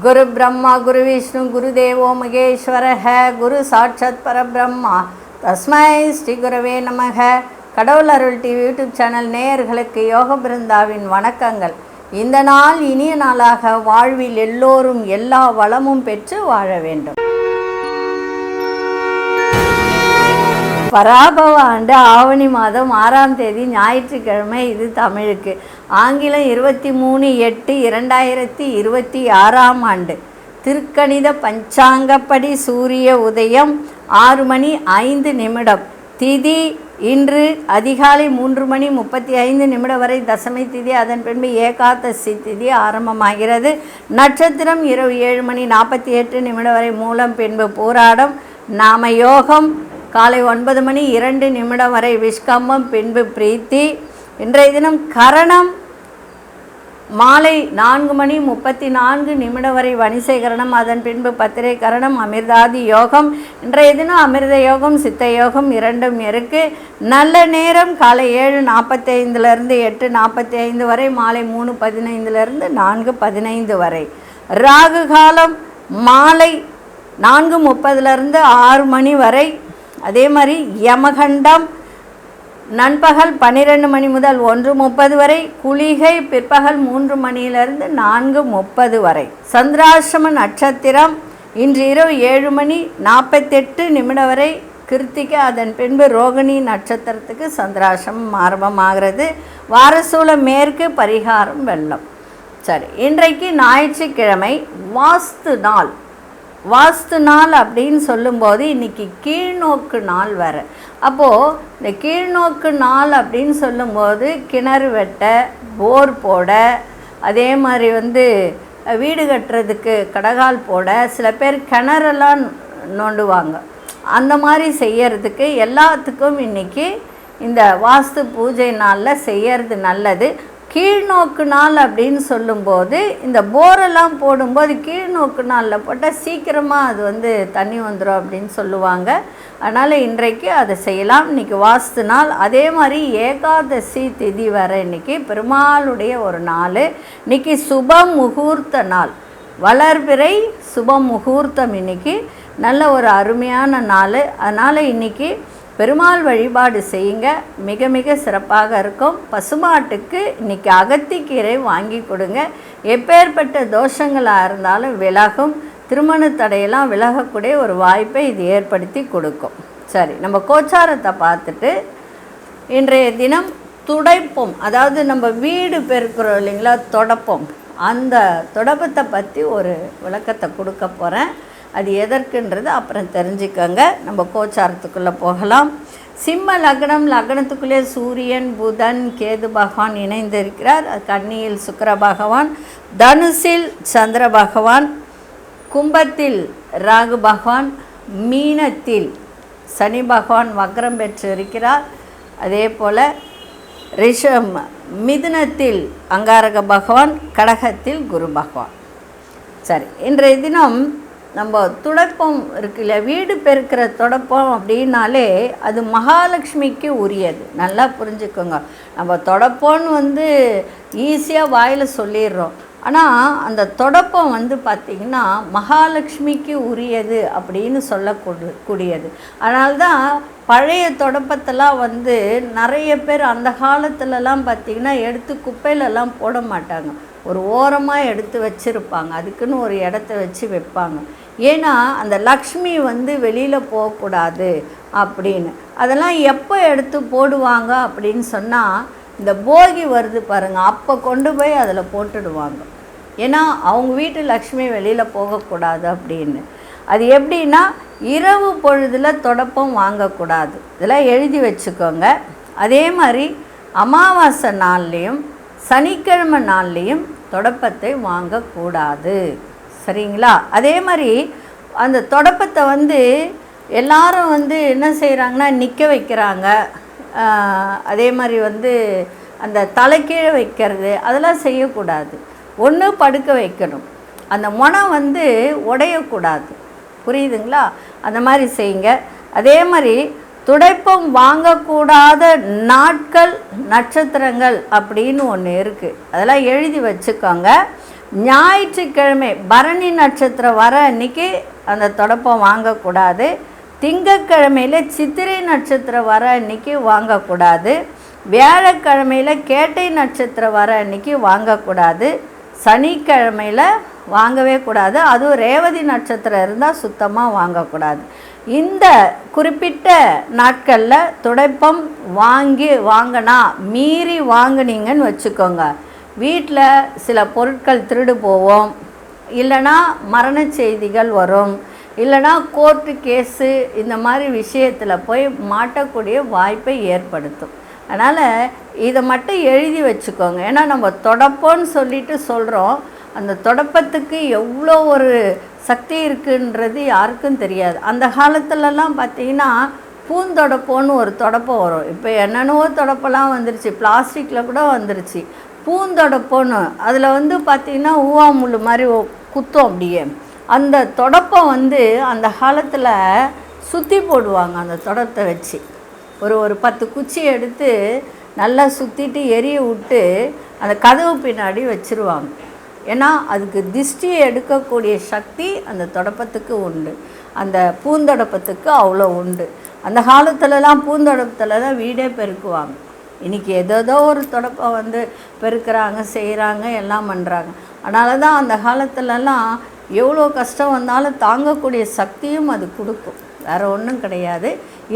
குரு பிரம்மா குரு விஷ்ணு குரு தேவோ மகேஸ்வரஹ குரு சாட்சாத் பரபிரம்மா தஸ்மை ஸ்ரீ குருவே நமக. கடவுள் அருள் டிவி யூடியூப் சேனல் நேயர்களுக்கு யோக பிருந்தாவின் வணக்கங்கள். இந்த நாள் இனிய நாளாக வாழ்வில் எல்லோரும் எல்லா வளமும் பெற்று வாழ வேண்டும். பராபவ ஆண்டு ஆவணி மாதம் 6ஆம் தேதி ஞாயிற்றுக்கிழமை. இது தமிழுக்கு. ஆங்கிலம் 23/8/2026ஆம் ஆண்டு. திருக்கணித பஞ்சாங்கப்படி சூரிய உதயம் 6:05. திதி இன்று அதிகாலை 3:35 வரை தசமி திதி. அதன் பின்பு ஏகாதசி திதி ஆரம்பமாகிறது. நட்சத்திரம் இரவு 7:48 வரை மூலம், பின்பு பூராடம். நாம யோகம் காலை 9:02 வரை விஷ்கம்பம், பின்பு பிரீத்தி. இன்றைய தினம் கரணம் மாலை 4:34 வரை வணிசேகரணம், அதன் பின்பு பத்திரை கரணம், அமிர்தாதி யோகம். இன்றைய தினம் அமிர்த யோகம் சித்த யோகம் இரண்டும் இருக்குது. நல்ல நேரம் காலை 7:45 8:45 வரை, மாலை 3:15 4:15 வரை. ராகு காலம் மாலை 4:30 6 மணி வரை. அதே மாதிரி யமகண்டம் நண்பகல் 12 முதல் 1:30 வரை. குளிகை பிற்பகல் 3 4:30 வரை. சந்திராசிரம நட்சத்திரம் இன்று இரவு 7:48 வரை கிருத்திகை. அதன் பின்பு ரோகிணி நட்சத்திரத்துக்கு சந்திராசிரமம் ஆரம்பமாகிறது. வாரசூலம் மேற்கு, பரிகாரம் வெள்ளம். சரி, இன்றைக்கு ஞாயிற்றுக்கிழமை வாஸ்து நாள். வாஸ்து நாள் அப்படின்னு சொல்லும்போது இன்றைக்கி கீழ்நோக்கு நாள் வர. அப்போது இந்த கீழ்நோக்கு நாள் அப்படின்னு சொல்லும்போது கிணறு வெட்ட, போர் போட, அதே மாதிரி வீடு கட்டுறதுக்கு கடகால் போட, சில பேர் கிணறெல்லாம் நோண்டுவாங்க. அந்த மாதிரி செய்யறதுக்கு எல்லாத்துக்கும் இன்றைக்கி இந்த வாஸ்து பூஜை நாளில் செய்யறது நல்லது. கீழ்நோக்கு நாள் அப்படின்னு சொல்லும்போது இந்த போரெல்லாம் போடும்போது கீழ்நோக்கு நாளில் போட்டால் சீக்கிரமாக அது தண்ணி வந்துடும் அப்படின்னு சொல்லுவாங்க. அதனால் இன்றைக்கு அதை செய்யலாம். இன்றைக்கி வாஸ்து நாள். அதே மாதிரி ஏகாதசி திதி வர இன்றைக்கி பெருமாளுடைய ஒரு நாள். இன்றைக்கி சுப முகூர்த்த நாள், வளர்பிறை சுப முகூர்த்தம். இன்றைக்கி நல்ல ஒரு அருமையான நாள். அதனால் இன்றைக்கி பெருமாள் வழிபாடு செய்யுங்க, மிக மிக சிறப்பாக இருக்கும். பசுமாட்டுக்கு இன்றைக்கி அகத்திக்கீரை வாங்கி கொடுங்க. எப்பேற்பட்ட தோஷங்களாக இருந்தாலும் விலகும். திருமண தடையெல்லாம் விலகக்கூடிய ஒரு வாய்ப்பை இது ஏற்படுத்தி கொடுக்கும். சரி, நம்ம கோச்சாரத்தை பார்த்துட்டு இன்றைய தினம் துடைப்போம், அதாவது நம்ம வீடு பெருக்கிறோம் இல்லைங்களா, தொடப்போம். அந்த தொடப்பத்தை பற்றி ஒரு விளக்கத்தை கொடுக்க போகிறேன். அது எதற்குன்றது அப்புறம் தெரிஞ்சுக்கோங்க. நம்ம கோச்சாரத்துக்குள்ளே போகலாம். சிம்ம லக்னம், லக்னத்துக்குள்ளே சூரியன் புதன் கேது பகவான் இணைந்திருக்கிறார். கன்னியில் சுக்கிர பகவான், தனுசில் சந்திர பகவான், கும்பத்தில் ராகு பகவான், மீனத்தில் சனி பகவான் வக்ரம் பெற்று இருக்கிறார். அதே போல் மிதுனத்தில் அங்காரக பகவான், கடகத்தில் குரு பகவான். சரி, இன்றைய தினம் நம்ம துடைப்பம் இருக்குல்ல, வீடு பெருக்கிற துடைப்பம் அப்படின்னாலே அது மகாலட்சுமிக்கு உரியது. நல்லா புரிஞ்சுக்கோங்க. நம்ம துடைப்போன்னு ஈஸியாக வாயில் சொல்லிடுறோம். ஆனால் அந்த துடைப்பம் பார்த்திங்கன்னா மகாலட்சுமிக்கு உரியது அப்படின்னு சொல்லக்கூடியது. அதனால்தான் பழைய துடைப்பத்தெல்லாம் நிறைய பேர் அந்த காலத்துலலாம் பார்த்திங்கன்னா எடுத்து குப்பையிலலாம் போட மாட்டாங்க, ஒரு ஓரமாக எடுத்து வச்சுருப்பாங்க. அதுக்குன்னு ஒரு இடத்த வச்சு வைப்பாங்க. ஏன்னா அந்த லக்ஷ்மி வெளியில் போகக்கூடாது அப்படின்னு. அதெல்லாம் எப்போ எடுத்து போடுவாங்க அப்படின்னு சொன்னால், இந்த போகி வருது பாருங்கள், அப்போ கொண்டு போய் அதில் போட்டுடுவாங்க. ஏன்னா அவங்க வீட்டு லக்ஷ்மி வெளியில் போகக்கூடாது அப்படின்னு. அது எப்படின்னா, இரவு பொழுதில் தொடப்பம் வாங்கக்கூடாது. இதெல்லாம் எழுதி வச்சுக்கோங்க. அதே மாதிரி அமாவாசை நாள்லேயும் சனிக்கிழமை நாள்லேயும் தொடப்பத்தை வாங்கக்கூடாது. சரிங்களா? அதே மாதிரி அந்த தொடப்பத்தை எல்லாரும் என்ன செய்கிறாங்கன்னா நிற்க வைக்கிறாங்க. அதே மாதிரி அந்த தலைக்கீழே வைக்கிறது அதெல்லாம் செய்யக்கூடாது. ஒன்று படுக்க வைக்கணும். அந்த முனம் உடையக்கூடாது. புரியுதுங்களா? அந்த மாதிரி செய்யுங்க. அதே மாதிரி துடைப்பம் வாங்கக்கூடாத நாட்கள் நட்சத்திரங்கள் அப்படின்னு ஒன்று இருக்குது. அதெல்லாம் எழுதி வச்சுக்கோங்க. ஞாயிற்றுக்கிழமை பரணி நட்சத்திரம் வர அன்னைக்கு அந்த தொடப்பம் வாங்கக்கூடாது. திங்கட்கிழமையில் சித்திரை நட்சத்திரம் வர அன்னைக்கு வாங்கக்கூடாது. வியாழக்கிழமையில் கேட்டை நட்சத்திரம் வர அன்னைக்கு வாங்கக்கூடாது. சனிக்கிழமையில் வாங்கவே கூடாது. அதுவும் ரேவதி நட்சத்திரம் இருந்தால் சுத்தமாக வாங்கக்கூடாது. இந்த குறிப்பிட்ட நாட்களில் துடைப்பம் வாங்கினா மீறி வாங்கினீங்கன்னு வச்சுக்கோங்க, வீட்டில் சில பொருட்கள் திருடு போவோம், இல்லைனா மரண செய்திகள் வரும், இல்லைனா கோர்ட்டு கேஸு இந்த மாதிரி விஷயத்தில் போய் மாட்டக்கூடிய வாய்ப்பை ஏற்படுத்தும். அதனால் இதை மட்டும் எழுதி வச்சுக்கோங்க. ஏன்னா நம்ம தொடப்போன்னு சொல்லிட்டு சொல்கிறோம், அந்த தொடப்பத்துக்கு எவ்வளோ ஒரு சக்தி இருக்குன்றது யாருக்கும் தெரியாது. அந்த காலத்துலலாம் பார்த்திங்கன்னா பூந்தொடப்போன்னு ஒரு தொடப்பம் வரும். இப்போ என்னென்னவோ தொடப்பெல்லாம் வந்துருச்சு, பிளாஸ்டிக்கில் கூட வந்துருச்சு. பூந்தொடப்போன்னு அதில் பார்த்திங்கன்னா ஊவா முள் மாதிரி குத்தம். அப்படியே அந்த தொடப்பம் அந்த காலத்தில் சுற்றி போடுவாங்க. அந்த தொடப்பத்தை வச்சு ஒரு 10 குச்சி எடுத்து நல்லா சுற்றிட்டு எரிய விட்டு அந்த கதவு பின்னாடி வச்சுருவாங்க. ஏன்னா அதுக்கு திஷ்டியை எடுக்கக்கூடிய சக்தி அந்த தொடப்பத்துக்கு உண்டு, அந்த பூந்தொடப்பத்துக்கு அவ்வளோ உண்டு. அந்த காலத்துலலாம் பூந்தொடப்பத்தில் தான் வீடே பெருக்குவாங்க. இன்றைக்கி ஏதோ ஒரு தொடப்பம் பெருக்கிறாங்க, செய்கிறாங்க, எல்லாம் பண்ணுறாங்க. அதனால தான் அந்த காலத்துலலாம் எவ்வளோ கஷ்டம் வந்தாலும் தாங்கக்கூடிய சக்தியும் அது கொடுக்கும். வேறு ஒன்றும் கிடையாது.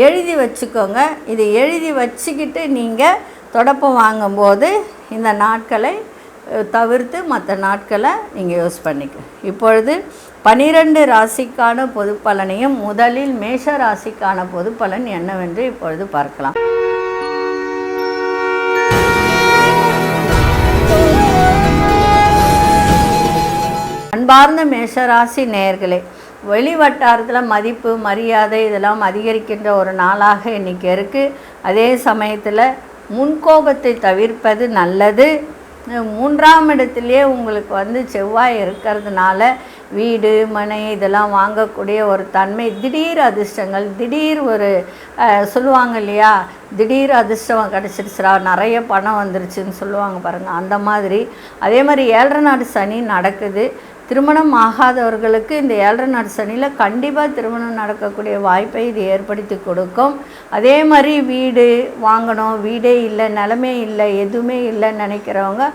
எழுதி வச்சுக்கோங்க. இதை எழுதி வச்சுக்கிட்டு நீங்கள் தொடப்பம் வாங்கும்போது இந்த நாட்களை தவிர்த்து மற்ற நாட்களை நீங்கள் யூஸ் பண்ணிக்க. இப்பொழுது 12 ராசிக்கான பொது பலனையும் முதலில் மேஷ ராசிக்கான பொது பலன் என்னவென்று இப்பொழுது பார்க்கலாம். அன்பார்ந்த மேஷராசி நேயர்களே, வெளி வட்டாரத்தில் மதிப்பு மரியாதை இதெல்லாம் அதிகரிக்கின்ற ஒரு நாளாக இன்றைக்கி இருக்குது. அதே சமயத்தில் முன்கோபத்தை தவிர்ப்பது நல்லது. 3ஆம் இடத்துலையே உங்களுக்கு செவ்வாய் இருக்கிறதுனால வீடு மனை இதெல்லாம் வாங்கக்கூடிய ஒரு தன்மை, திடீர் அதிர்ஷ்டங்கள், திடீர் ஒரு சொல்லுவாங்க இல்லையா, திடீர் அதிர்ஷ்டம் கிடச்சிருச்சுரா, நிறைய பணம் வந்துருச்சுன்னு சொல்லுவாங்க பாருங்கள், அந்த மாதிரி. அதே மாதிரி 7 நாடு சனி நடக்குது. திருமணம் ஆகாதவர்களுக்கு இந்த 7 நாடு சனியில் கண்டிப்பாக திருமணம் நடக்கக்கூடிய வாய்ப்பை இது ஏற்படுத்தி கொடுக்கும். அதே மாதிரி வீடு வாங்கணும், வீடே இல்லை, நிலமே இல்லை, எதுவுமே இல்லைன்னு நினைக்கிறவங்க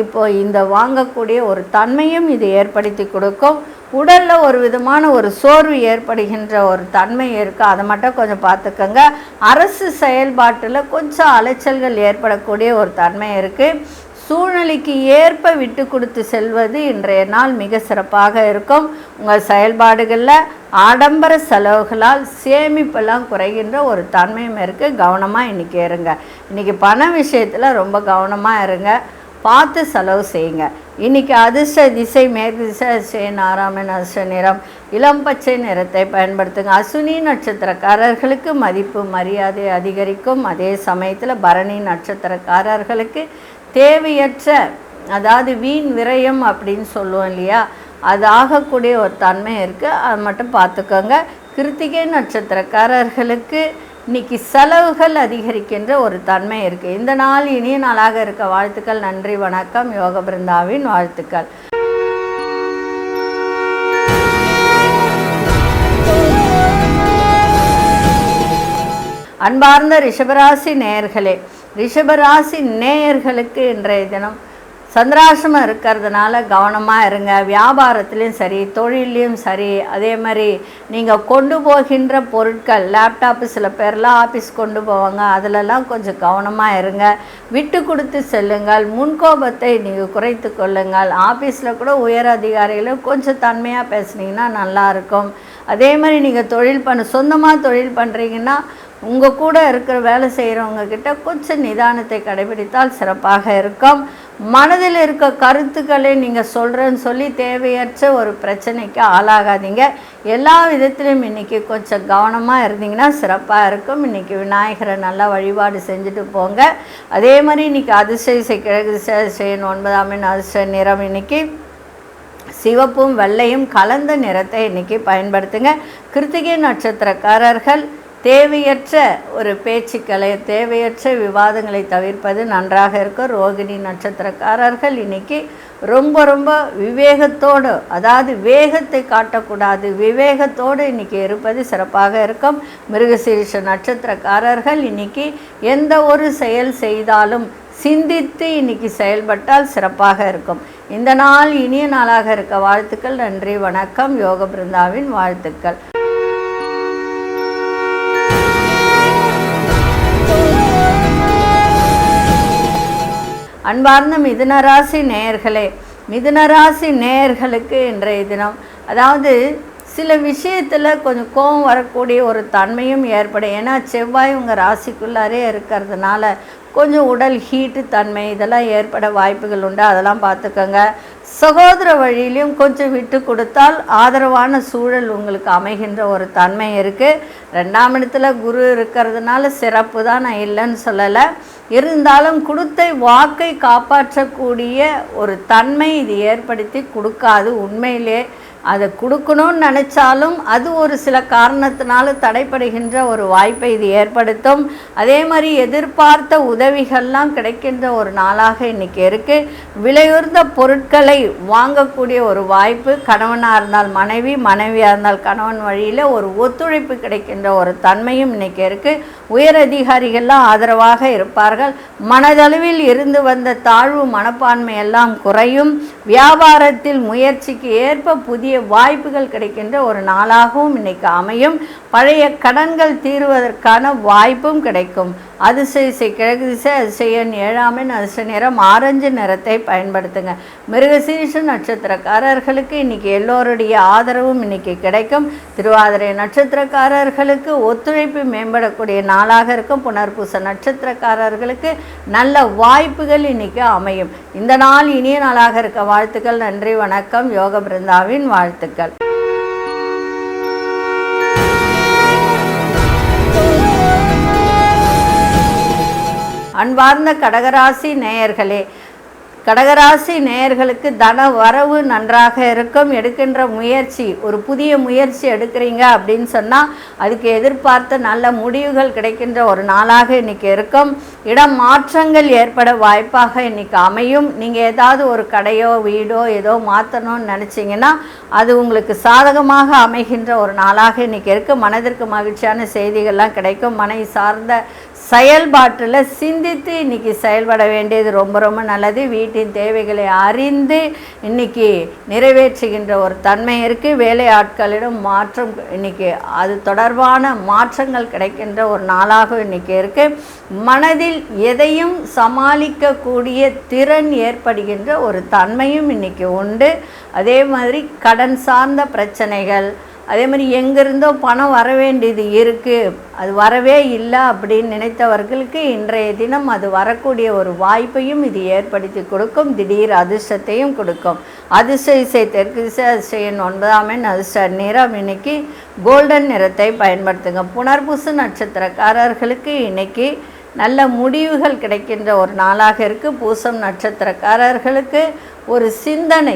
இப்போ இந்த வாங்கக்கூடிய ஒரு தன்மையும் இது ஏற்படுத்தி கொடுக்கும். உடலில் ஒரு விதமான ஒரு சோர்வு ஏற்படுகின்ற ஒரு தன்மை இருக்குது, அதை மட்டும் கொஞ்சம் பார்த்துக்கோங்க. அரசு செயல்பாட்டில் கொஞ்சம் அலைச்சல்கள் ஏற்படக்கூடிய ஒரு தன்மை இருக்குது. சூழ்நிலைக்கு ஏற்ப விட்டு கொடுத்து செல்வது இன்றைய நாள் மிக சிறப்பாக இருக்கும். உங்கள் செயல்பாடுகளில் ஆடம்பர செலவுகளால் சேமிப்பெல்லாம் குறைகின்ற ஒரு தன்மையும் இருக்குது. கவனமாக இன்றைக்கி இருங்க. இன்றைக்கி பண விஷயத்தில் ரொம்ப கவனமாக இருங்க, பார்த்து செலவு செய்யுங்க. இன்றைக்கி அதிர்ஷ்ட திசை மேற்கு திசை, அதிர்ஷ்ட 6ஆம் அதிர்ஷ்ட நிறம் இளம் பச்சை நிறத்தை பயன்படுத்துங்க. அசுனி நட்சத்திரக்காரர்களுக்கு மதிப்பு மரியாதை அதிகரிக்கும். அதே சமயத்தில் பரணி நட்சத்திரக்காரர்களுக்கு தேவையற்ற, அதாவது வீண் விரயம் அப்படின்னு சொல்லுவோம் இல்லையா, அது ஆகக்கூடிய ஒரு தன்மை இருக்குது, அதை மட்டும் பார்த்துக்கோங்க. கிருத்திகை நட்சத்திரக்காரர்களுக்கு இன்றைக்கி செலவுகள் அதிகரிக்கின்ற ஒரு தன்மை இருக்குது. இந்த நாள் இனிய நாளாக இருக்க வாழ்த்துக்கள். நன்றி, வணக்கம். யோக பிருந்தாவின் வாழ்த்துக்கள். அன்பார்ந்த ரிஷபராசி நேயர்களே, ரிஷபராசி நேயர்களுக்கு இன்றைய தினம் சந்திராசிரமம் இருக்கிறதுனால கவனமாக இருங்க. வியாபாரத்துலேயும் சரி, தொழிலையும் சரி, அதே மாதிரி நீங்கள் கொண்டு போகின்ற பொருட்கள், லேப்டாப்பு சில பேர்லாம் ஆஃபீஸ் கொண்டு போவாங்க, அதிலெல்லாம் கொஞ்சம் கவனமாக இருங்க. விட்டு கொடுத்து செல்லுங்கள். முன்கோபத்தை நீங்கள் குறைத்து கொள்ளுங்கள். ஆஃபீஸில் கூட உயர் அதிகாரிகளும் கொஞ்சம் தன்மையாக பேசுனீங்கன்னா நல்லாயிருக்கும். அதே மாதிரி நீங்கள் சொந்தமாக தொழில் பண்ணுறீங்கன்னா உங்கள் கூட இருக்கிற வேலை செய்கிறவங்க கிட்ட கொஞ்சம் நிதானத்தை கடைபிடித்தால் சிறப்பாக இருக்கும். மனதில் இருக்க கருத்துக்களை நீங்கள் சொல்கிறேன்னு சொல்லி தேவையற்ற ஒரு பிரச்சனைக்கு ஆளாகாதீங்க. எல்லா விதத்திலும் இன்றைக்கி கொஞ்சம் கவனமாக இருந்தீங்கன்னா சிறப்பாக இருக்கும். இன்றைக்கி விநாயகரை நல்லா வழிபாடு செஞ்சுட்டு போங்க. அதே மாதிரி இன்றைக்கி அதிர்ஷ்ட இசை கிழக்கு திசை, அதிர்ஷ்ட 9ஆம் அதிர்ஷ்ட நிறம் இன்றைக்கி சிவப்பும் வெள்ளையும் கலந்த நிறத்தை இன்றைக்கி பயன்படுத்துங்க. கிருத்திகை நட்சத்திரக்காரர்கள் தேவையற்ற ஒரு பேச்சுக்களை, தேவையற்ற விவாதங்களை தவிர்ப்பது நன்றாக இருக்கும். ரோகிணி நட்சத்திரக்காரர்கள் இன்னைக்கு ரொம்ப ரொம்ப விவேகத்தோடு, அதாவது வேகத்தை காட்டக்கூடாது, விவேகத்தோடு இன்னைக்கு இருப்பது சிறப்பாக இருக்கும். மிருகசீரிஷ நட்சத்திரக்காரர்கள் இன்னைக்கு எந்த ஒரு செயல் செய்தாலும் சிந்தித்து இன்னைக்கு செயல்பட்டால் சிறப்பாக இருக்கும். இந்த நாள் இனிய நாளாக இருக்க வாழ்த்துக்கள். நன்றி, வணக்கம். யோக பிருந்தாவின் வாழ்த்துக்கள். அன்பார்ந்த மிதுனராசி நேயர்களே, மிதுனராசி நேயர்களுக்கு இன்றைய தினம், அதாவது சில விஷயத்தில் கொஞ்சம் கோபம் வரக்கூடிய ஒரு தன்மையும் ஏற்படும். ஏன்னா செவ்வாய் உங்கள் ராசிக்குள்ளாரே இருக்கிறதுனால கொஞ்சம் உடல் ஹீட்டு தன்மை இதெல்லாம் ஏற்பட வாய்ப்புகள் உண்டு. அதெல்லாம் பார்த்துக்கோங்க. சகோதர வழியிலையும் கொஞ்சம் விட்டு கொடுத்தால் ஆதரவான சூழல் உங்களுக்கு அமைகின்ற ஒரு தன்மை இருக்குது. 2ஆம் இடத்துல குரு இருக்கிறதுனால சிறப்பு தான், நான் இல்லைன்னு சொல்லலை. இருந்தாலும் கொடுத்த வாக்கை காப்பாற்றக்கூடிய ஒரு தன்மை இது ஏற்படுத்தி கொடுக்காது. உண்மையிலே அதை கொடுக்கணும்னு நினச்சாலும் அது ஒரு சில காரணத்தினால தடைப்படுகின்ற ஒரு வாய்ப்பை இது ஏற்படுத்தும். அதே மாதிரி எதிர்பார்த்த உதவிகள்லாம் கிடைக்கின்ற ஒரு நாளாக இன்றைக்கி இருக்குது. விலையுறந்த பொருட்களை வாங்கக்கூடிய ஒரு வாய்ப்பு, கணவனாக இருந்தால் மனைவி, மனைவியாக இருந்தால் கணவன் வழியில் ஒரு ஒத்துழைப்பு கிடைக்கின்ற ஒரு தன்மையும் இன்றைக்கி இருக்குது. உயர் அதிகாரிகள்லாம் ஆதரவாக இருப்பார்கள். மனதளவில் இருந்து வந்த தாழ்வு மனப்பான்மை எல்லாம் குறையும். வியாபாரத்தில் முயற்சிக்கு ஏற்ப புதிய வாய்ப்புகள் கிடைக்கின்ற ஒரு நாளாகவும் இன்னைக்கு அமையும். பழைய கடன்கள் தீர்வதற்கான வாய்ப்பும் கிடைக்கும். அதிசய கிழக்கு திசை, அதிசயன் 7ஆம் எண், அதிர்ஷ்ட நிறம் ஆரஞ்சு நிறத்தை பயன்படுத்துங்க. மிருகசீரிஷ நட்சத்திரக்காரர்களுக்கு இன்னைக்கு எல்லோருடைய ஆதரவும் இன்னைக்கு கிடைக்கும். திருவாதிரை நட்சத்திரக்காரர்களுக்கு ஒத்துழைப்பு மேம்படக்கூடிய நாளாக இருக்கும். புனர்பூச நட்சத்திரக்காரர்களுக்கு நல்ல வாய்ப்புகள் இன்னைக்கு அமையும். இந்த நாள் இனிய நாளாக இருக்க வாழ்த்துக்கள். நன்றி, வணக்கம். யோக பிருந்தாவின் வாழ்த்துக்கள். அன்பார்ந்த கடகராசி நேயர்களே, கடகராசி நேயர்களுக்கு தன வரவு நன்றாக இருக்கும். எடுக்கின்ற முயற்சி, ஒரு புதிய முயற்சி எடுக்கிறீங்க அப்படின்னு சொன்னால் அதுக்கு எதிர்பார்த்த நல்ல முடிவுகள் கிடைக்கின்ற ஒரு நாளாக இன்றைக்கி இருக்கும். இடம் மாற்றங்கள் ஏற்பட வாய்ப்பாக இன்றைக்கி அமையும். நீங்கள் ஏதாவது ஒரு கடையோ வீடோ ஏதோ மாற்றணும்னு நினச்சிங்கன்னா அது உங்களுக்கு சாதகமாக அமைகின்ற ஒரு நாளாக இன்றைக்கி இருக்குது. மனதிற்கு மகிழ்ச்சியான செய்திகள்லாம் கிடைக்கும். மனை சார்ந்த செயல்பாட்டில் சிந்தித்து இன்றைக்கி செயல்பட வேண்டியது ரொம்ப ரொம்ப நல்லது. வீட்டின் தேவைகளை அறிந்து இன்றைக்கி நிறைவேற்றுகின்ற ஒரு தன்மை இருக்குது. வேலை ஆட்களிடம் மாற்றம் இன்றைக்கி அது தொடர்பான மாற்றங்கள் கிடைக்கின்ற ஒரு நாளாக இன்றைக்கி இருக்குது. மனதில் எதையும் சமாளிக்கக்கூடிய திறன் ஏற்படுகின்ற ஒரு தன்மையும் இன்றைக்கி உண்டு. அதே மாதிரி கடன் சார்ந்த பிரச்சனைகள், அதே மாதிரி எங்கேருந்தோ பணம் வர வேண்டியது இருக்குது, அது வரவே இல்லை அப்படின்னு நினைத்தவர்களுக்கு இன்றைய தினம் அது வரக்கூடிய ஒரு வாய்ப்பையும் இது ஏற்படுத்தி கொடுக்கும். திடீர் அதிர்ஷ்டத்தையும் கொடுக்கும். அதிர்ஷ்ட இசை தெற்கு திசை, அதிர்ஷ்டன் 9ஆம் எண், அதிர்ஷ்ட நிறம் இன்னைக்கு கோல்டன் நிறத்தை பயன்படுத்துங்க. புனர்பூச நட்சத்திரக்காரர்களுக்கு இன்னைக்கு நல்ல முடிவுகள் கிடைக்கின்ற ஒரு நாளாக இருக்குது. பூசம் நட்சத்திரக்காரர்களுக்கு ஒரு சிந்தனை,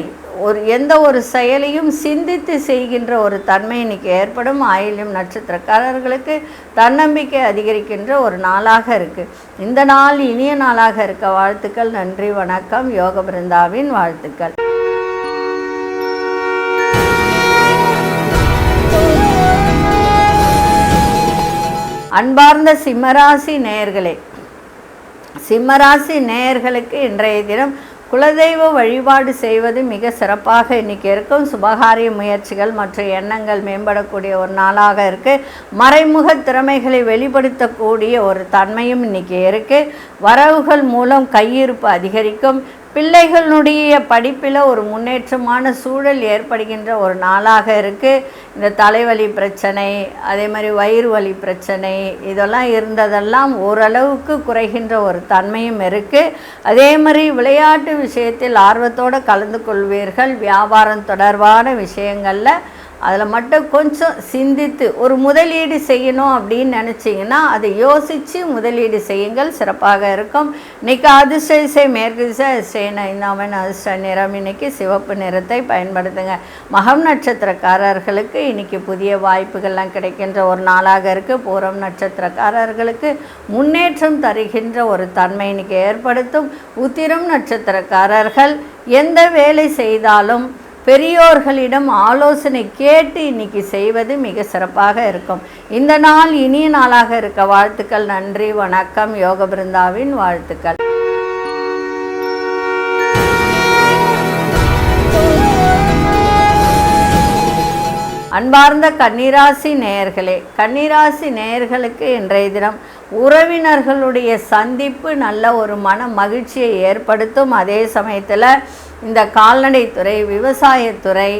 எந்த ஒரு செயலையும் சிந்தித்து செய்கின்ற ஒரு தன்மை இன்னைக்கு ஏற்படும். ஆயில்யம் நட்சத்திரக்காரர்களுக்கு தன்னம்பிக்கை அதிகரிக்கின்ற ஒரு நாளாக இருக்குது. இந்த நாள் இனிய நாளாக இருக்க வாழ்த்துக்கள். நன்றி, வணக்கம். யோக பிருந்தாவின் வாழ்த்துக்கள். அன்பார்ந்த சிம்மராசி நேயர்களே, சிம்மராசி நேயர்களுக்கு இன்றைய தினம் குலதெய்வ வழிபாடு செய்வது மிக சிறப்பாக இன்றைக்கி இருக்கும். சுபகாரிய முயற்சிகள் மற்றும் எண்ணங்கள் மேம்படக்கூடிய ஒரு நாளாக இருக்குது. மறைமுக திறமைகளை வெளிப்படுத்தக்கூடிய ஒரு தன்மையும் இன்றைக்கி இருக்குது. வரவுகள் மூலம் கையிருப்பு அதிகரிக்கும். பிள்ளைகளுடைய படிப்பில் ஒரு முன்னேற்றமான சூழல் ஏற்படுகின்ற ஒரு நாளாக இருக்குது. இந்த தலைவலி பிரச்சனை, அதே மாதிரி வயிறு வலி பிரச்சனை, இதெல்லாம் இருந்ததெல்லாம் ஓரளவுக்கு குறைகின்ற ஒரு தன்மையும் இருக்குது. அதே மாதிரி விளையாட்டு விஷயத்தில் ஆர்வத்தோடு கலந்து கொள்வீர்கள். வியாபாரம் தொடர்பான விஷயங்களில் அதில் மட்டும் கொஞ்சம் சிந்தித்து ஒரு முதலீடு செய்யணும் அப்படின்னு நினச்சிங்கன்னா அதை யோசித்து முதலீடு செய்யுங்கள், சிறப்பாக இருக்கும். இன்றைக்கி அதிர்ஷ்ட திசை மேற்கு திசை, அதிர்ஷ்ட ஐந்தாமன் அதிர்ஷ்ட நிறம் இன்னைக்கு சிவப்பு நிறத்தை பயன்படுத்துங்க. மகம் நட்சத்திரக்காரர்களுக்கு இன்றைக்கி புதிய வாய்ப்புகள்லாம் கிடைக்கின்ற ஒரு நாளாக இருக்குது. பூரம் நட்சத்திரக்காரர்களுக்கு முன்னேற்றம் தருகின்ற ஒரு தன்மை இன்றைக்கி ஏற்படுத்தும். உத்திரம் நட்சத்திரக்காரர்கள் எந்த வேலை செய்தாலும் பெரியோர்களிடம் ஆலோசனை கேட்டு இன்னைக்கு செய்வது மிக சிறப்பாக இருக்கும். இந்த நாள் இனிய நாளாக இருக்க வாழ்த்துக்கள். நன்றி, வணக்கம். யோக பிருந்தாவின் வாழ்த்துக்கள். அன்பார்ந்த கன்னிராசி நேயர்களே, கன்னிராசி நேயர்களுக்கு இன்றைய தினம் உறவினர்களுடைய சந்திப்பு நல்ல ஒரு மன மகிழ்ச்சியை ஏற்படுத்தும். அதே சமயத்தில் இந்த கால்நடைத்துறை, விவசாயத்துறை,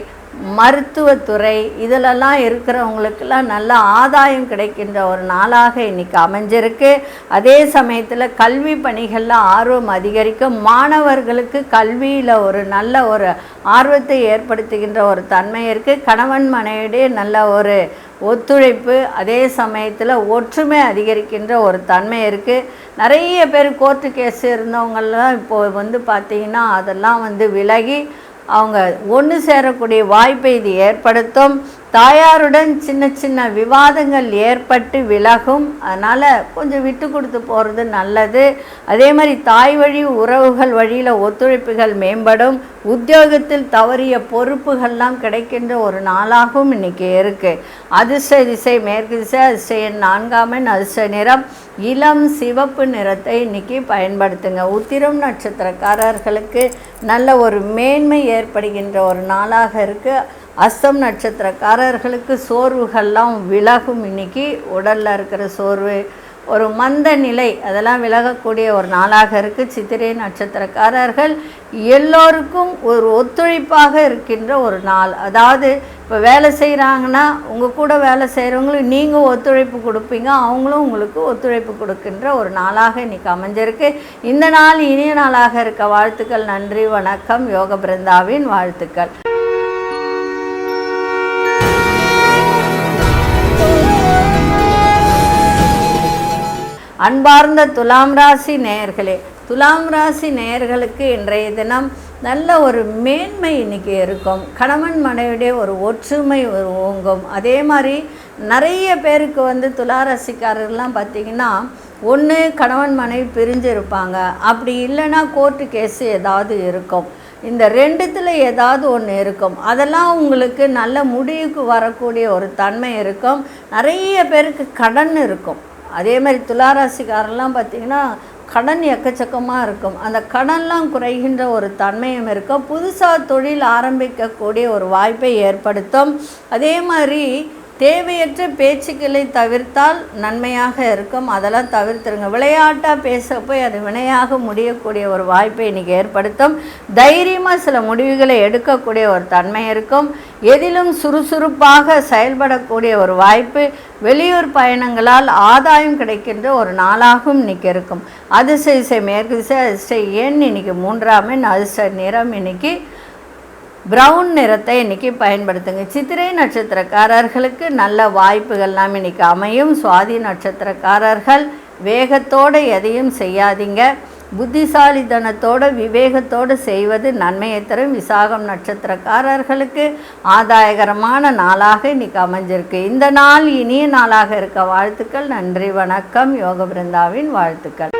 மருத்துவத்துறை இதிலெல்லாம் இருக்கிறவங்களுக்கெல்லாம் நல்ல ஆதாயம் கிடைக்கின்ற ஒரு நாளாக இன்றைக்கி அமைஞ்சிருக்கு. அதே சமயத்தில் கல்வி பணிகளில் ஆர்வம் அதிகரிக்கும். மாணவர்களுக்கு கல்வியில் ஒரு நல்ல ஒரு ஆர்வத்தை ஏற்படுத்துகின்ற ஒரு தன்மை இருக்குது. கணவன் மனைவிடையே நல்ல ஒரு ஒத்துழைப்பு, அதே சமயத்தில் ஒற்றுமை அதிகரிக்கின்ற ஒரு தன்மை இருக்குது. நிறைய பேர் கோர்ட்டு கேஸ் இருந்தவங்கெல்லாம் இப்போது பார்த்திங்கன்னா அதெல்லாம் விலகி அவங்க ஒன்று சேரக்கூடிய வாய்ப்பை இது ஏற்படுத்தும். தாயாருடன் சின்ன சின்ன விவாதங்கள் ஏற்பட்டு விலகும். அதனால் கொஞ்சம் விட்டு கொடுத்து போகிறது நல்லது. அதே மாதிரி தாய் வழி உறவுகள் வழியில் ஒத்துழைப்புகள் மேம்படும். உத்தியோகத்தில் தவறிய பொறுப்புகள்லாம் கிடைக்கின்ற ஒரு நாளாகவும் இன்றைக்கி இருக்குது. அதிர்ஷ்ட திசை மேற்கு திசை, அதிர்ஷ்ட எண் 4 அதிர்ஷ்ட நிறம் இளம் சிவப்பு நிறத்தை இன்றைக்கி பயன்படுத்துங்க. உத்திரம் நட்சத்திரக்காரர்களுக்கு நல்ல ஒரு மேன்மை ஏற்படுகின்ற ஒரு நாளாக இருக்குது. அஸ்தம் நட்சத்திரக்காரர்களுக்கு சோர்வுகள்லாம் விலகும். இன்றைக்கி உடலில் இருக்கிற சோர்வு, ஒரு மந்த நிலை, அதெல்லாம் விலகக்கூடிய ஒரு நாளாக இருக்குது. சித்திரை நட்சத்திரக்காரர்கள் எல்லோருக்கும் ஒரு ஒத்துழைப்பாக இருக்கின்ற ஒரு நாள். அதாவது இப்போ வேலை செய்கிறாங்கன்னா உங்கள் கூட வேலை செய்கிறவங்களுக்கு நீங்கள் ஒத்துழைப்பு கொடுப்பீங்க, அவங்களும் உங்களுக்கு ஒத்துழைப்பு கொடுக்கின்ற ஒரு நாளாக இன்றைக்கி அமைஞ்சிருக்கு. இந்த நாள் இனிய நாளாக இருக்க வாழ்த்துக்கள். நன்றி, வணக்கம். யோக பிருந்தாவின் வாழ்த்துக்கள். அன்பார்ந்த துலாம் ராசி நேயர்களே, துலாம் ராசி நேயர்களுக்கு இன்றைய தினம் நல்ல ஒரு மேன்மை இன்றைக்கி இருக்கும். கணவன் மனைவிடைய ஒரு ஒற்றுமை ஓங்கும். அதே மாதிரி நிறைய பேருக்கு துளாராசிக்காரர்லாம் பார்த்திங்கன்னா ஒன்று கணவன் மனைவி பிரிஞ்சு இருப்பாங்க, அப்படி இல்லைன்னா கோர்ட்டு கேஸு ஏதாவது இருக்கும். இந்த ரெண்டுத்தில் ஏதாவது ஒன்று இருக்கும். அதெல்லாம் உங்களுக்கு நல்ல முடிவுக்கு வரக்கூடிய ஒரு தன்மை இருக்கும். நிறைய பேருக்கு கடன் இருக்கும். அதே மாதிரி துளாராசிக்காரெல்லாம் பார்த்திங்கன்னா கடன் எக்கச்சக்கமாக இருக்கும். அந்த கடன்லாம் குறைகின்ற ஒரு தன்மையும் இருக்கும். புதுசாக தொழில் ஆரம்பிக்கக்கூடிய ஒரு வாய்ப்பை ஏற்படுத்தும். அதே மாதிரி தேவையற்ற பேச்சுக்களை தவிர்த்தால் நன்மையாக இருக்கும். அதெல்லாம் தவிர்த்துருங்க. விளையாட்டாக பேச போய் அது வினையாக முடியக்கூடிய ஒரு வாய்ப்பை இன்றைக்கி ஏற்படுத்தும். தைரியமாக சில முடிவுகளை எடுக்கக்கூடிய ஒரு தன்மை இருக்கும். எதிலும் சுறுசுறுப்பாக செயல்படக்கூடிய ஒரு வாய்ப்பு. வெளியூர் பயணங்களால் ஆதாயம் கிடைக்கின்ற ஒரு நாளாகவும் இன்றைக்கி இருக்கும். அதிர்ஷ்ட திசை மேற்கு திசை, அதிர்ஷ்ட எண் இன்றைக்கி 3 அதிர்ஷ்ட நிறம் இன்றைக்கி ப்ரௌன் நிறத்தை இன்றைக்கி பயன்படுத்துங்க. சித்திரை நட்சத்திரக்காரர்களுக்கு நல்ல வாய்ப்புகள்லாம் இன்றைக்கி அமையும். சுவாதி நட்சத்திரக்காரர்கள் வேகத்தோடு எதையும் செய்யாதீங்க, புத்திசாலித்தனத்தோடு விவேகத்தோடு செய்வது நன்மையை தரும். விசாகம் நட்சத்திரக்காரர்களுக்கு ஆதாயகரமான நாளாக இன்றைக்கி அமைஞ்சிருக்கு. இந்த நாள் இனிய நாளாக இருக்க வாழ்த்துக்கள். நன்றி, வணக்கம். யோக பிருந்தாவின் வாழ்த்துக்கள்.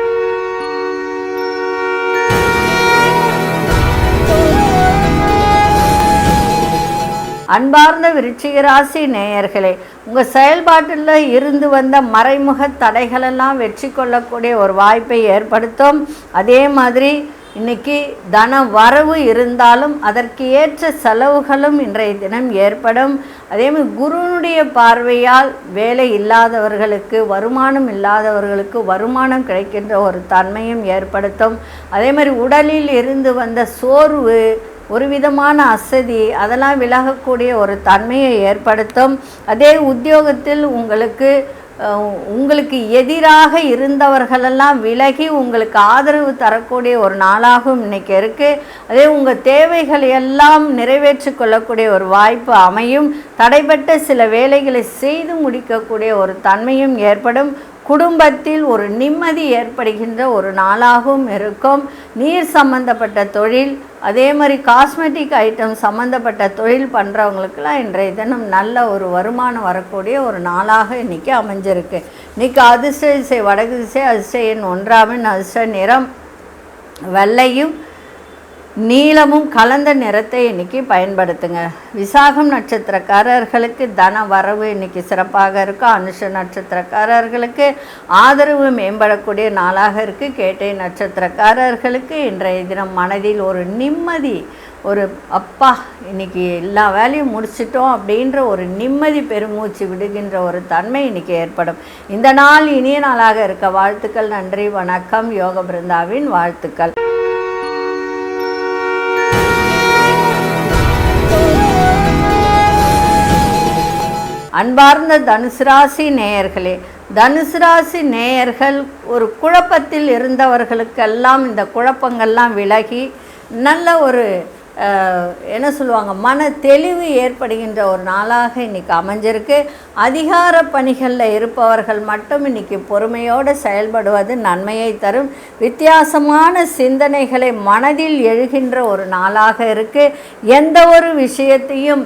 அன்பார்ந்த விருச்சிக ராசி நேயர்களே, உங்கள் செயல்பாட்டில் இருந்து வந்த மறைமுக தடைகளெல்லாம் வெற்றி கொள்ளக்கூடிய ஒரு வாய்ப்பை ஏற்படுத்தும். அதே மாதிரி இன்றைக்கி தன வரவு இருந்தாலும் அதற்கு ஏற்ற செலவுகளும் இன்றைய தினம் ஏற்படும். அதேமாதிரி குருனுடைய பார்வையால் வேலை இல்லாதவர்களுக்கு, வருமானம் இல்லாதவர்களுக்கு வருமானம் கிடைக்கின்ற ஒரு தன்மையும் ஏற்படுத்தும். அதே மாதிரி உடலில் இருந்து வந்த சோர்வு, ஒரு விதமான அசதி, அதெல்லாம் விலகக்கூடிய ஒரு தன்மையை ஏற்படுத்தும். அதே உத்தியோகத்தில் உங்களுக்கு உங்களுக்கு எதிராக இருந்தவர்களெல்லாம் விலகி உங்களுக்கு ஆதரவு தரக்கூடிய ஒரு நாளாகவும் இன்றைக்கி இருக்குது. அதே உங்கள் தேவைகளை எல்லாம் நிறைவேற்றி கொள்ளக்கூடிய ஒரு வாய்ப்பு அமையும். தடைப்பட்ட சில வேலைகளை செய்து முடிக்கக்கூடிய ஒரு தன்மையும் ஏற்படும். குடும்பத்தில் ஒரு நிம்மதி ஏற்படுகின்ற ஒரு நாளாகவும் இருக்கும். நீர் சம்பந்தப்பட்ட தொழில், அதே மாதிரி காஸ்மெட்டிக் ஐட்டம் சம்மந்தப்பட்ட தொழில் பண்ணுறவங்களுக்கெல்லாம் இன்றைய தினம் நல்ல ஒரு வருமானம் வரக்கூடிய ஒரு நாளாக இன்றைக்கி அமைஞ்சிருக்கு. இன்றைக்கி அதிர்ஷ்ட திசை வடக்கு திசை, அதிர்ஷ்ட எண் 1, அதிர்ஷ்ட நிறம் வெள்ளையும் நீலமும் கலந்த நிறத்தை இன்றைக்கி பயன்படுத்துங்க. விசாகம் நட்சத்திரக்காரர்களுக்கு தன வரவு இன்றைக்கி சிறப்பாக இருக்கும். அனுஷ நட்சத்திரக்காரர்களுக்கு ஆதரவு மேம்படக்கூடிய நாளாக இருக்குது. கேட்டை நட்சத்திரக்காரர்களுக்கு இன்றைய தினம் மனதில் ஒரு நிம்மதி, ஒரு அப்பா இன்றைக்கி எல்லா வேலையும் முடிச்சிட்டோம் அப்படின்ற ஒரு நிம்மதி பெருமூச்சு விடுகின்ற ஒரு தன்மை இன்றைக்கி ஏற்படும். இந்த நாள் இனிய நாளாக இருக்க வாழ்த்துக்கள். நன்றி, வணக்கம். யோக பிருந்தாவின் வாழ்த்துக்கள். அன்பார்ந்த தனுசு ராசி நேயர்களே, தனுசு ராசி நேயர்கள் ஒரு குழப்பத்தில் இருந்தவர்களுக்கெல்லாம் இந்த குழப்பங்கள்லாம் விலகி நல்ல ஒரு என்ன சொல்லுவாங்க, மன தெளிவு ஏற்படுகின்ற ஒரு நாளாக இன்றைக்கி அமைஞ்சிருக்கு. அதிகார பணிகளில் இருப்பவர்கள் மட்டும் இன்றைக்கி பொறுமையோடு செயல்படுவது நன்மையை தரும். வித்தியாசமான சிந்தனைகளை மனதில் எழுகின்ற ஒரு நாளாக இருக்குது. எந்த ஒரு விஷயத்தையும்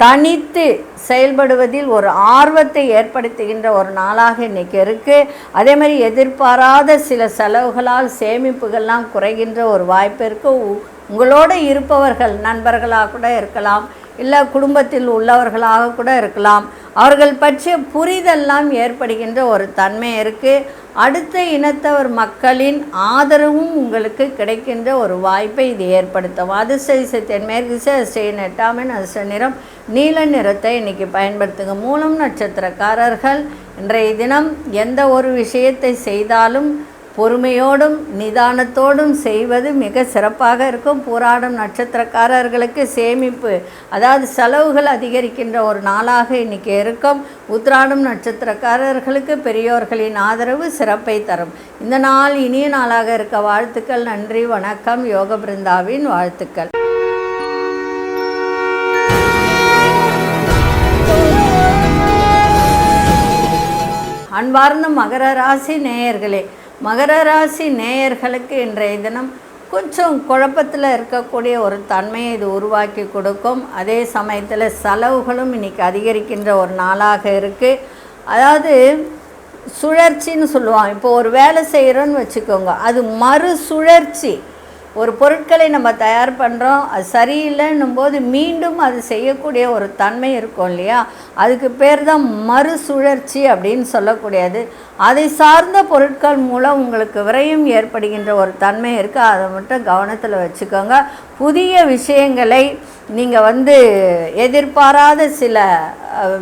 தனித்து செயல்படுவதில் ஒரு ஆர்வத்தை ஏற்படுத்துகின்ற ஒரு நாளாக இன்றைக்கி இருக்குது. அதே மாதிரி எதிர்பாராத சில செலவுகளால் சேமிப்புகள்லாம் குறைகின்ற ஒரு வாய்ப்பு இருக்குது. உங்களோடு இருப்பவர்கள் நண்பர்களாக கூட இருக்கலாம், இல்லை குடும்பத்தில் உள்ளவர்களாக கூட இருக்கலாம். அவர்கள் பற்றிய புரிதெல்லாம் ஏற்படுகின்ற ஒரு தன்மை இருக்குது. அடுத்த இனத்தவர் மக்களின் ஆதரவும் உங்களுக்கு கிடைக்கின்ற ஒரு வாய்ப்பை இது ஏற்படுத்தும். அதிர்ஷ்ட திசை தென்மேற்கு திசை, அதிர்ஷ்ட எண் 8, அதிர்ஷ்ட நிறம் நீல நிறத்தை இன்றைக்கி பயன்படுத்துங்க. மூலம் நட்சத்திரக்காரர்கள் இன்றைய தினம் எந்த ஒரு விஷயத்தை செய்தாலும் பொறுமையோடும் நிதானத்தோடும் செய்வது மிக சிறப்பாக இருக்கும். பூராடம் நட்சத்திரக்காரர்களுக்கு சேமிப்பு, அதாவது செலவுகள் அதிகரிக்கின்ற ஒரு நாளாக இன்றைக்கி இருக்கும். உத்திராடம் நட்சத்திரக்காரர்களுக்கு பெரியோர்களின் ஆதரவு சிறப்பை தரும். இந்த நாள் இனிய நாளாக இருக்க வாழ்த்துக்கள். நன்றி, வணக்கம். யோக பிருந்தாவின் வாழ்த்துக்கள். அன்பார்ந்த மகர ராசி நேயர்களே, மகர ராசி நேயர்களுக்கு இன்றைய தினம் கொஞ்சம் குழப்பத்தில் இருக்கக்கூடிய ஒரு தன்மையை இது உருவாக்கி கொடுக்கும். அதே சமயத்தில் செலவுகளும் இன்றைக்கி அதிகரிக்கின்ற ஒரு நாளாக இருக்குது. அதாவது சுழற்சின்னு சொல்லுவாங்க. இப்போ ஒரு வேலை செய்கிறோன்னு வச்சுக்கோங்க, அது மறுசுழற்சி. ஒரு பொருட்களை நம்ம தயார் பண்ணுறோம், அது சரியில்லைன்னும் போது மீண்டும் அது செய்யக்கூடிய ஒரு தன்மை இருக்கும் இல்லையா, அதுக்கு பேர் தான் மறுசுழற்சி அப்படின்னு சொல்லக்கூடியது. அதை சார்ந்த பொருட்கள் மூலம் உங்களுக்கு விரயம் ஏற்படுகின்ற ஒரு தன்மை இருக்குது. அதை மட்டும் கவனத்தில் வச்சுக்கோங்க. புதிய விஷயங்களை நீங்கள் எதிர்பாராத சில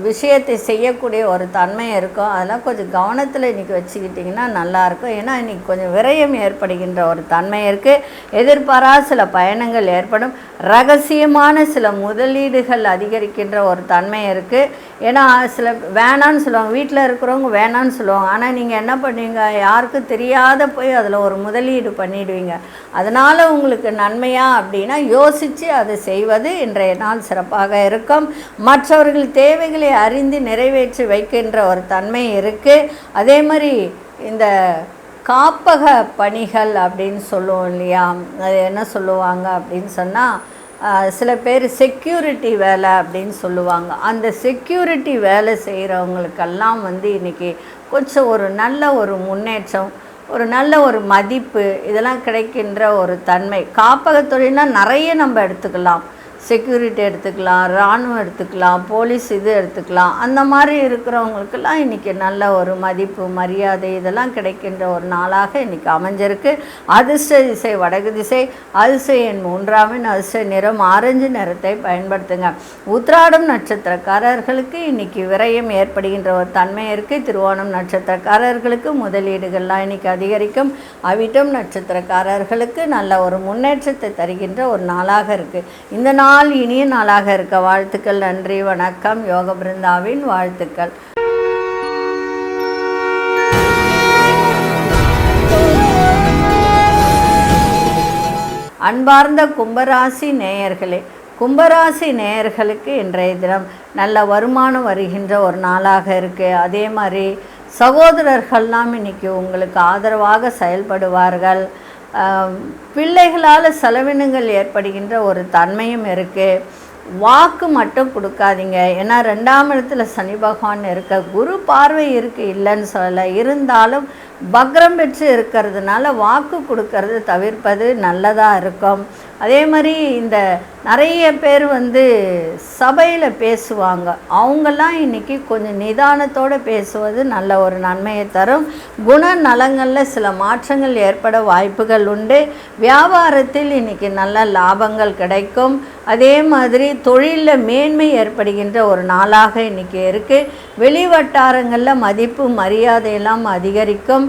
விஷயத்தை செய்யக்கூடிய ஒரு தன்மை இருக்கும். அதெல்லாம் கொஞ்சம் கவனத்தில் இன்றைக்கி வச்சுக்கிட்டிங்கன்னா நல்லாயிருக்கும். ஏன்னா இன்றைக்கி கொஞ்சம் விரயம் ஏற்படுகின்ற ஒரு தன்மை இருக்குது. எதிர்பாராத சில பயணங்கள் ஏற்படும். ரகசியமான சில முதலீடுகள் அதிகரிக்கின்ற ஒரு தன்மை இருக்குது. ஏன்னா சில வேணான்னு சொல்லுவாங்க, வீட்டில் இருக்கிறவங்க வேணான்னு சொல்லுவாங்க. ஆனால் நீங்கள் என்ன பண்ணுவீங்க, யாருக்கும் தெரியாத போய் அதில் ஒரு முதலீடு பண்ணிடுவீங்க. அதனால் உங்களுக்கு நன்மையா அப்படின்னா யோசித்து அதை செய்வது இன்றைய நாள் சிறப்பாக இருக்கும். மற்றவர்கள் தேவைகளை அறிந்து நிறைவேற்றி வைக்கின்ற ஒரு தன்மை இருக்குது. அதே மாதிரி இந்த காப்பக பணிகள் அப்படின்னு சொல்லுவோம் இல்லையா, அது என்ன சொல்லுவாங்க அப்படின்னு சொன்னால், சில பேர் செக்யூரிட்டி வேலை அப்படின்னு சொல்லுவாங்க. அந்த செக்யூரிட்டி வேலை செய்கிறவங்களுக்கெல்லாம் இன்றைக்கி கொஞ்சம் ஒரு நல்ல ஒரு முன்னேற்றம், ஒரு நல்ல ஒரு மதிப்பு இதெல்லாம் கிடைக்கின்ற ஒரு தன்மை. காப்பக தொழில்னால் நிறைய நம்ம எடுத்துக்கலாம். செக்யூரிட்டி எடுத்துக்கலாம், இராணுவம் எடுத்துக்கலாம், போலீஸ் இது எடுத்துக்கலாம். அந்த மாதிரி இருக்கிறவங்களுக்கெல்லாம் இன்றைக்கி நல்ல ஒரு மதிப்பு மரியாதை இதெல்லாம் கிடைக்கின்ற ஒரு நாளாக இன்றைக்கி அமைஞ்சிருக்கு. அதிர்ஷ்ட திசை வடக்கு திசை, அதிர்ஷ்ட எண் 3, அதிர்ஷ்ட நிறம் ஆரஞ்சு நிறத்தை பயன்படுத்துங்க. உத்திராடம் நட்சத்திரக்காரர்களுக்கு இன்றைக்கி விரயம் ஏற்படுகின்ற ஒரு தன்மை இருக்குது. திருவோணம் நட்சத்திரக்காரர்களுக்கு முதலீடுகள்லாம் இன்றைக்கி அதிகரிக்கும். அவிட்டம் நட்சத்திரக்காரர்களுக்கு நல்ல ஒரு முன்னேற்றத்தை தருகின்ற ஒரு நாளாக இருக்குது. இந்த நாள் இனிய நாளாக இருக்க வாழ்த்துக்கள். நன்றி, வணக்கம். யோக பிருந்தாவின் வாழ்த்துக்கள். அன்பார்ந்த கும்பராசி நேயர்களே, கும்பராசி நேயர்களுக்கு இன்றைய தினம் நல்ல வருமானம் வருகின்ற ஒரு நாளாக இருக்குது. அதே மாதிரி சகோதரர்கள்லாம் இன்றைக்கி உங்களுக்கு ஆதரவாக செயல்படுவார்கள். பிள்ளைகளால் செலவினங்கள் ஏற்படுகின்ற ஒரு தன்மையும் இருக்குது. வாக்கு மட்டும் கொடுக்காதீங்க. ஏன்னா 2ஆம் இடத்துல சனி பகவான் இருக்க, குரு பார்வை இருக்குது, இல்லைன்னு சொல்லலை. இருந்தாலும் வக்ரம் பெற்று இருக்கிறதுனால வாக்கு கொடுக்கறது தவிர்ப்பது நல்லதாக இருக்கும். அதே மாதிரி இந்த நிறைய பேர் சபையில் பேசுவாங்க, அவங்கெல்லாம் இன்றைக்கி கொஞ்சம் நிதானத்தோடு பேசுவது நல்ல ஒரு நன்மையை தரும். குணநலங்களில் சில மாற்றங்கள் ஏற்பட வாய்ப்புகள் உண்டு. வியாபாரத்தில் இன்றைக்கி நல்ல லாபங்கள் கிடைக்கும். அதே மாதிரி தொழிலில் மேன்மை ஏற்படுகின்ற ஒரு நாளாக இன்றைக்கி இருக்குது. வெளிவட்டாரங்களில் மதிப்பு மரியாதையெல்லாம் அதிகரிக்கும்.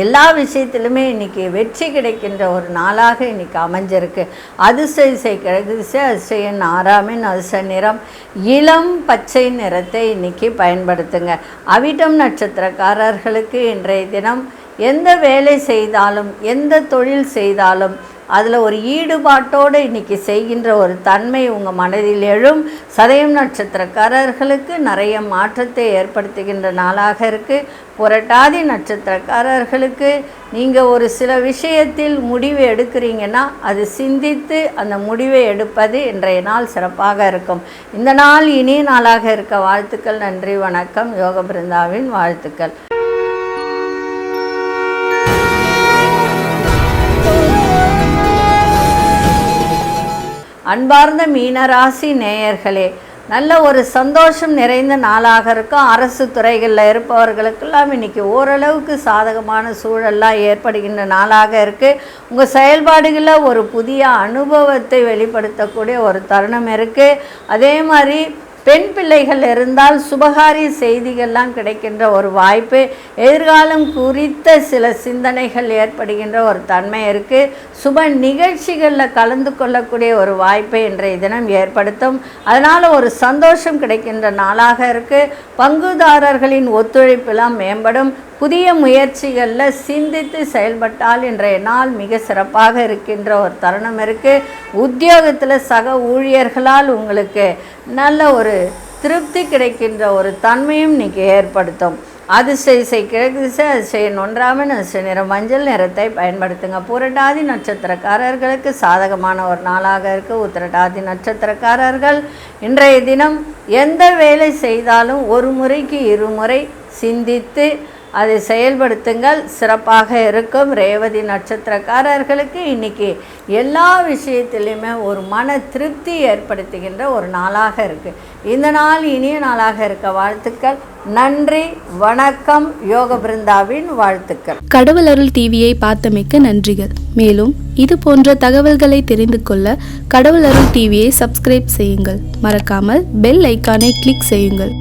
எல்லா விஷயத்திலுமே இன்றைக்கி வெற்றி கிடைக்கின்ற ஒரு நாளாக இன்றைக்கி அமைஞ்சிருக்கு. அதிசய கிழக்கு திசை, அதிசயன் 6ஆம் அதிர்ஷ்ட நிறம் இளம் பச்சை நிறத்தை இன்றைக்கி பயன்படுத்துங்க. அவிட்டம் நட்சத்திரக்காரர்களுக்கு இன்றைய தினம் எந்த வேலை செய்தாலும், எந்த தொழில் செய்தாலும் அதில் ஒரு ஈடுபாட்டோடு இன்றைக்கி செய்கின்ற ஒரு தன்மை உங்கள் மனதில் எழும். சதயம் நட்சத்திரக்காரர்களுக்கு நிறைய மாற்றத்தை ஏற்படுத்துகின்ற நாளாக இருக்குது. புரட்டாதி நட்சத்திரக்காரர்களுக்கு நீங்கள் ஒரு சில விஷயத்தில் முடிவு எடுக்கிறீங்கன்னா அது சிந்தித்து அந்த முடிவை எடுப்பது இன்றைய நாள் சிறப்பாக இருக்கும். இந்த நாள் இனிய நாளாக இருக்க வாழ்த்துக்கள். நன்றி, வணக்கம். யோக பிருந்தாவின் வாழ்த்துக்கள். அன்பார்ந்த மீனராசி நேயர்களே, நல்ல ஒரு சந்தோஷம் நிறைந்த நாளாக இருக்கும். அரசு துறைகளில் இருப்பவர்களுக்கெல்லாம் இன்றைக்கி ஓரளவுக்கு சாதகமான சூழல்லாம் ஏற்படுகின்ற நாளாக இருக்குது. உங்கள் செயல்பாடுகளில் ஒரு புதிய அனுபவத்தை வெளிப்படுத்தக்கூடிய ஒரு தருணம் இருக்குது. அதே மாதிரி பெண் பிள்ளைகள் இருந்தால் சுபகாரிய செய்திகள்லாம் கிடைக்கின்ற ஒரு வாய்ப்பு. எதிர்காலம் குறித்த சில சிந்தனைகள் ஏற்படுகின்ற ஒரு தன்மை இருக்குது. சுப நிகழ்ச்சிகளில் கலந்து கொள்ளக்கூடிய ஒரு வாய்ப்பை இன்றைய தினம் ஏற்படுத்தும். அதனால் ஒரு சந்தோஷம் கிடைக்கின்ற நாளாக இருக்குது. பங்குதாரர்களின் ஒத்துழைப்பெல்லாம் மேம்படும். புதிய முயற்சிகளில் சிந்தித்து செயல்பட்டால் இன்றைய நாள் மிக சிறப்பாக இருக்கின்ற ஒரு தருணம் இருக்குது. உத்தியோகத்தில் சக ஊழியர்களால் உங்களுக்கு நல்ல ஒரு திருப்தி கிடைக்கின்ற ஒரு தன்மையும் இன்றைக்கி ஏற்படுத்தும். அதிசய கிழக்கு திசை, அதிசயன் 1ஆம் அதிர்ஷ்ட நிறம் மஞ்சள் நிறத்தை பயன்படுத்துங்க. புரட்டாதி நட்சத்திரக்காரர்களுக்கு சாதகமான ஒரு நாளாக இருக்குது. உத்திரட்டாதி நட்சத்திரக்காரர்கள் இன்றைய தினம் எந்த வேலை செய்தாலும் ஒரு முறைக்கு இருமுறை சிந்தித்து அதை செயல்படுத்துங்கள், சிறப்பாக இருக்கும். ரேவதி நட்சத்திரக்காரர்களுக்கு இன்றைக்கி எல்லா விஷயத்திலையுமே ஒரு மன திருப்தி ஏற்படுத்துகின்ற ஒரு நாளாக இருக்குது. இந்த நாள் இனிய நாளாக இருக்க வாழ்த்துக்கள். நன்றி, வணக்கம். யோக பிருந்தாவின் வாழ்த்துக்கள். கடவுள் அருள் டிவியை பார்த்தமைக்கு நன்றிகள். மேலும் இது போன்ற தகவல்களை தெரிந்து கொள்ள கடவுள் அருள் டிவியை சப்ஸ்கிரைப் செய்யுங்கள். மறக்காமல் பெல் ஐக்கானை கிளிக் செய்யுங்கள்.